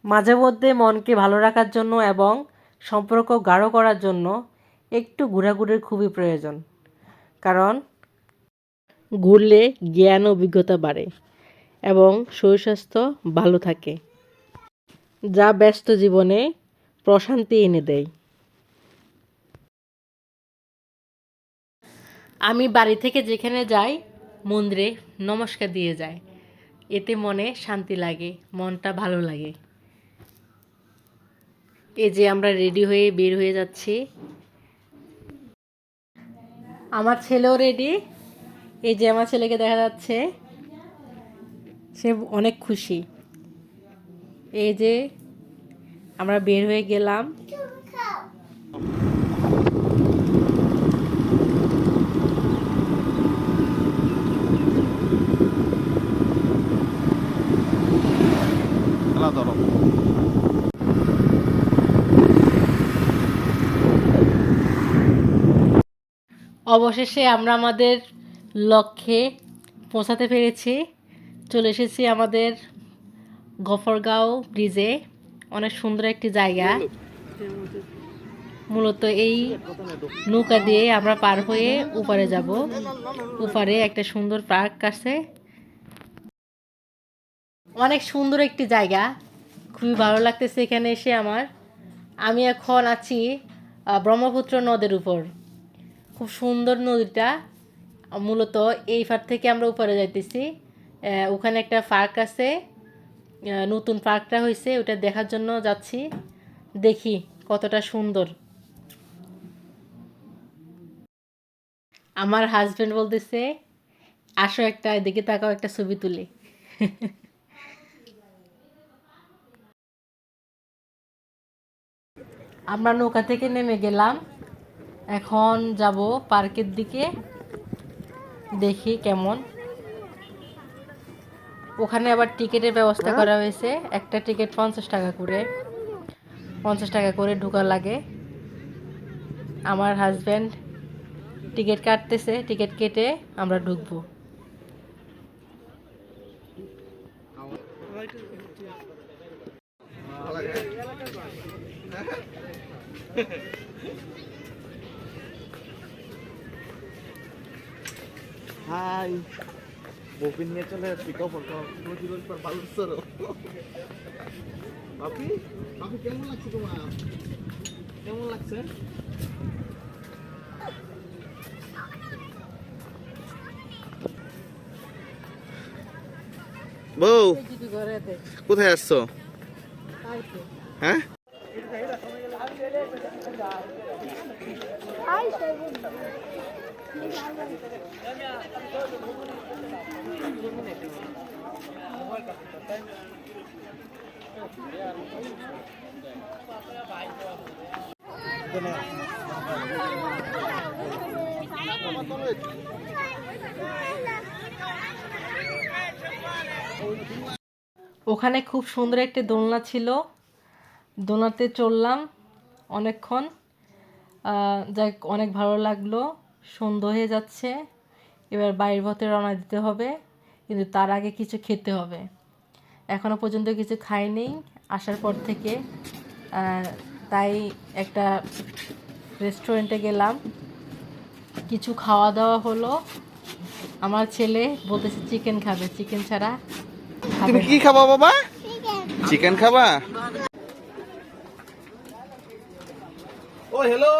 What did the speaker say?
মাঝে মধ্যে মনকে ভালো রাখার জন্য এবং সম্পর্ক গাঢ় করার জন্য একটু ঘোরাঘুরির খুবই প্রয়োজন। কারণ ঘুরলে জ্ঞান ও অভিজ্ঞতা বাড়ে এবং শরীর স্বাস্থ্য ভালো থাকে, যা ব্যস্ত জীবনে প্রশান্তি এনে দেয়। আমি বাড়ি থেকে যেখানে যাই মন্দিরে নমস্কার দিয়ে যাই, এতে মনে শান্তি লাগে, মনটা ভালো লাগে। এই যে আমরা রেডি হয়ে বের হয়ে যাচ্ছি, আমার ছেলেও রেডি। এই যে আমার ছেলেকে দেখা যাচ্ছে, সে অনেক খুশি। এই যে আমরা বের হয়ে গেলাম। অবশেষে আমরা আমাদের লক্ষ্যে পৌঁছাতে পেরেছি। চলে এসেছি আমাদের গফরগাঁও ব্রিজে। অনেক সুন্দর একটি জায়গা। মূলত এই নৌকা দিয়ে আমরা পার হয়ে উপরে যাব। উপরে একটা সুন্দর পার্ক আছে, অনেক সুন্দর একটি জায়গা, খুবই ভালো লাগতেছে এখানে এসে আমার। আমি এখন আছি ব্রহ্মপুত্র নদের উপর। খুব সুন্দর নদীটা। মূলত এই পার থেকে আমরা উপরে যাইতেছি। ওখানে একটা পার্ক আছে, নতুন পার্কটা হয়েছে, ওটা দেখার জন্য যাচ্ছি। দেখি কতটা সুন্দর। আমার হাজবেন্ড বলতেছে আসো একটা এদিকে তাকাও, একটা ছবি তুলি। আমরা নৌকা থেকে নেমে গেলাম, এখন যাব পার্কের দিকে, দেখি কেমন। ওখানে আবার টিকিটের ব্যবস্থা করা হয়েছে, একটা টিকিট 50 টাকা করে, 50 টাকা করে ঢোকা লাগে। আমার হাজব্যান্ড টিকিট কাটতেছে, টিকিট কেটে আমরা ঢুকবো। হাই বপিন নিয়ে চলে পিকআপ ফটো পর বালু সরো আপনি আপনি কেমন লাগছে তোমার, কেমন লাগছে? বউ কোথায় আসছো? হ্যাঁ ওখানে খুব সুন্দর একটি দোলনা ছিল, দোলনাতে চললাম অনেকক্ষণ। যাই অনেক ভালো লাগলো। সন্ধ্যা হয়ে যাচ্ছে, এবার বাড়ির পথে রওনা দিতে হবে, কিন্তু তার আগে কিছু খেতে হবে। এখনও পর্যন্ত কিছু খাইনি আসার পর থেকে, তাই একটা রেস্টুরেন্টে গেলাম, কিছু খাওয়া দাওয়া হলো। আমার ছেলে বলতেছে চিকেন খাবে, চিকেন ছাড়া তুমি কি খাবা বাবা? চিকেন খাবা? ও হ্যালো।